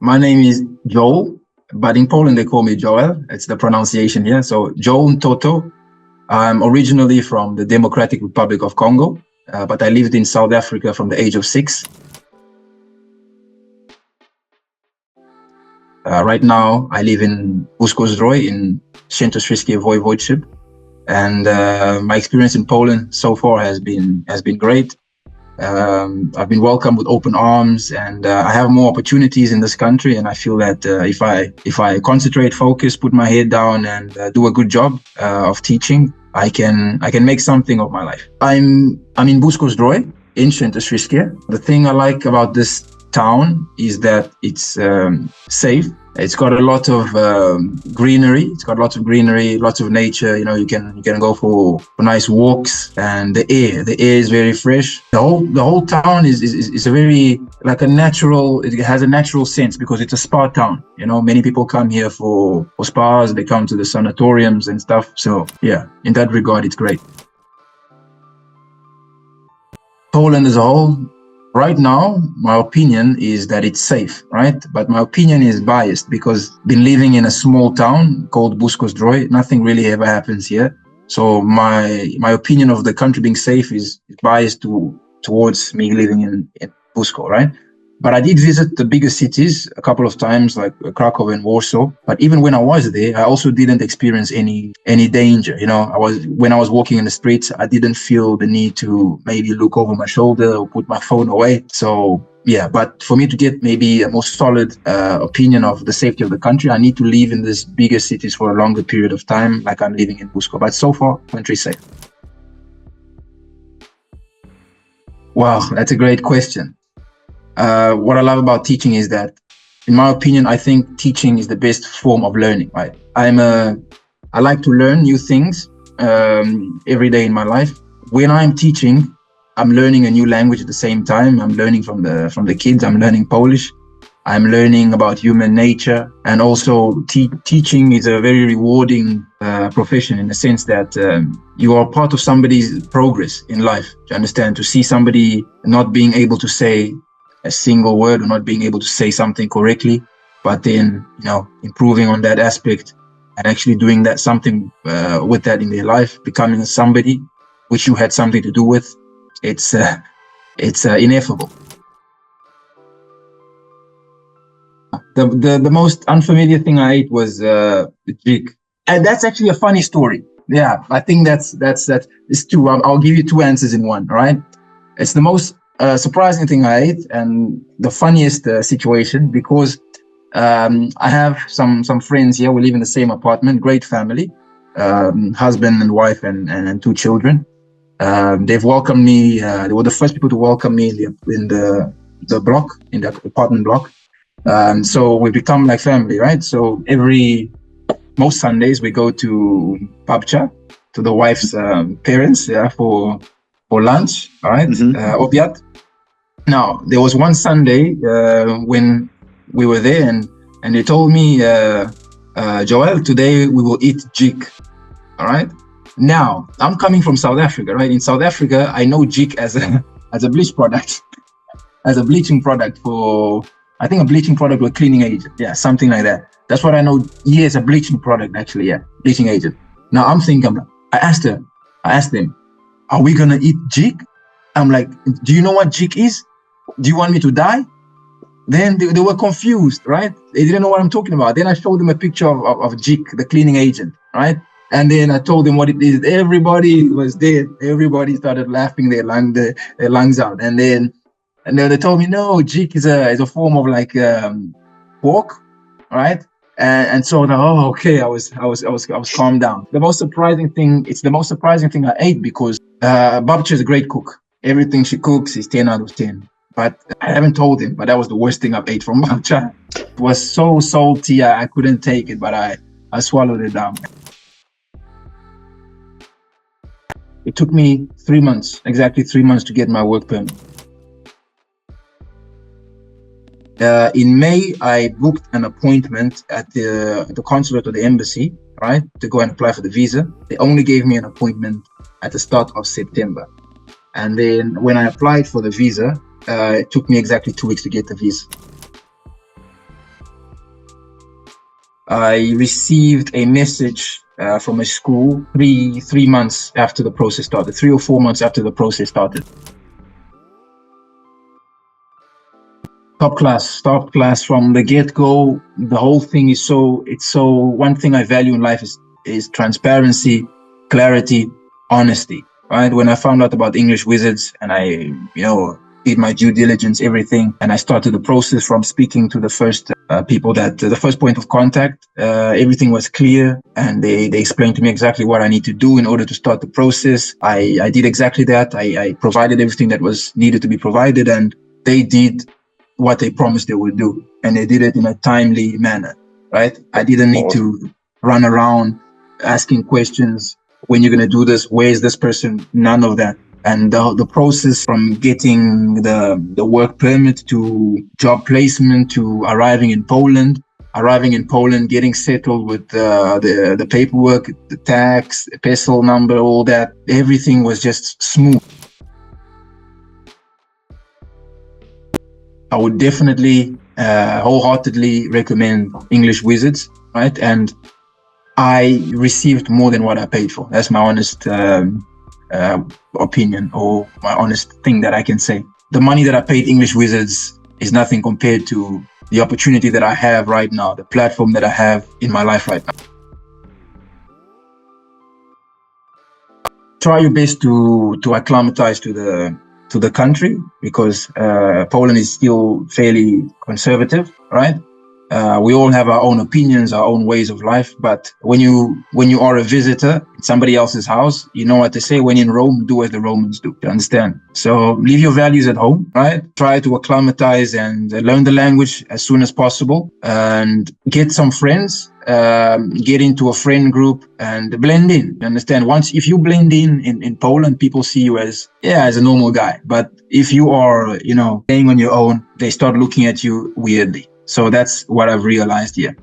My name is Joel, but in Poland they call me Joel. It's the pronunciation here. So Joel Toto. I'm originally from the Democratic Republic of Congo, but I lived in South Africa from the age of 6. Right now, I live in Busko-Zdrój in Świętokrzyskie Voivodeship, and my experience in Poland so far has been great. I've been welcomed with open arms, and I have more opportunities in this country. And I feel that if I concentrate, focus, put my head down, and do a good job of teaching, I can make something of my life. I'm in Busko-Zdrój in Świętokrzyskie. The thing I like about this town is that it's safe. It's got a lot of greenery. It's got lots of greenery, lots of nature. You know, you can go for nice walks, and the air is very fresh. The whole town is a very like a natural. It has a natural sense because it's a spa town. You know, many people come here for spas. They come to the sanatoriums and stuff. So yeah, in that regard, it's great. Poland as a whole. Right now, my opinion is that it's safe, right? But my opinion is biased because been living in a small town called Busko-Zdrój. Nothing really ever happens here. So my opinion of the country being safe is biased towards me living in Busko, right? But I did visit the bigger cities a couple of times, like Krakow and Warsaw. But even when I was there, I also didn't experience any danger. You know, when I was walking in the streets, I didn't feel the need to maybe look over my shoulder or put my phone away. So yeah, but for me to get maybe a more solid opinion of the safety of the country, I need to live in these bigger cities for a longer period of time, like I'm living in Busko. But so far, country safe. Wow, that's a great question. What I love about teaching is that, in my opinion, I think teaching is the best form of learning. Right? I like to learn new things every day in my life. When I'm teaching, I'm learning a new language at the same time. I'm learning from the kids. I'm learning Polish. I'm learning about human nature, and also teaching is a very rewarding profession in the sense that you are part of somebody's progress in life. You understand? To see somebody not being able to say a single word or not being able to say something correctly, but then, you know, improving on that aspect and actually doing that something with that in their life, becoming somebody which you had something to do with, it's ineffable. The most unfamiliar thing I ate was jig, and that's actually a funny story. Yeah, I think that's two. I'll give you two answers in one. All right, it's the most surprising thing I ate and the funniest situation because I have some friends here. We live in the same apartment. Great family, husband and wife and 2 children. They've welcomed me. They were the first people to welcome me in the block, in the apartment block. So we become like family, right? So most Sundays we go to Babcia, to the wife's parents, yeah, for lunch, all right, obiad. Now, there was one Sunday when we were there and they told me, Joel, today we will eat jig, all right? Now, I'm coming from South Africa, right? In South Africa, I know jig as a bleach product, as a bleaching product I think a bleaching product or cleaning agent, yeah, something like that. That's what I know. Yes, a bleaching product, actually, yeah, bleaching agent. Now, I'm thinking, I asked them, are we gonna eat jig? I'm like, do you know what jig is? Do you want me to die? Then they were confused, right? They didn't know what I'm talking about. Then I showed them a picture of jig, the cleaning agent, right? And then I told them what it is. Everybody was dead. Everybody started laughing their lungs out. And then they told me, no, jig is a form of like pork, right? And so, oh, okay, I was calmed down. The most surprising thing I ate because Babcia is a great cook. Everything she cooks is 10 out of 10. But I haven't told him, but that was the worst thing I've ate from Babcia. It was so salty, I couldn't take it, but I swallowed it down. It took me 3 months, exactly 3 months to get my work permit. In May, I booked an appointment at the consulate or the embassy, right, to go and apply for the visa. They only gave me an appointment at the start of September. And then when I applied for the visa, it took me exactly 2 weeks to get the visa. I received a message from a school three months after the process started, 3 or 4 months after the process started. Top class from the get-go. The whole thing is so one thing I value in life is transparency, clarity, honesty, right? When I found out about English Wizards and I, did my due diligence, everything, and I started the process from speaking to the first people the first point of contact, everything was clear, and they explained to me exactly what I need to do in order to start the process. I did exactly that. I provided everything that was needed to be provided, and they did what they promised they would do, and they did it in a timely manner, right? I didn't need to run around asking questions, when you're going to do this, where is this person, none of that. And the process from getting the work permit to job placement to arriving in Poland, getting settled with the paperwork, the tax, the PESEL number, all that, everything was just smooth. I would definitely wholeheartedly recommend English Wizards, right? And I received more than what I paid for. That's my honest opinion, or my honest thing that I can say. The money that I paid English Wizards is nothing compared to the opportunity that I have right now, the platform that I have in my life right now. Try your best to acclimatize to the country, because Poland is still fairly conservative, right? We all have our own opinions, our own ways of life. But when you are a visitor in somebody else's house, you know what they say: when in Rome, do as the Romans do. You understand? So leave your values at home, right? Try to acclimatize and learn the language as soon as possible, and get some friends. Get into a friend group and blend in. You understand? If you blend in Poland, people see you as a normal guy. But if you are, staying on your own, they start looking at you weirdly. So that's what I've realized here.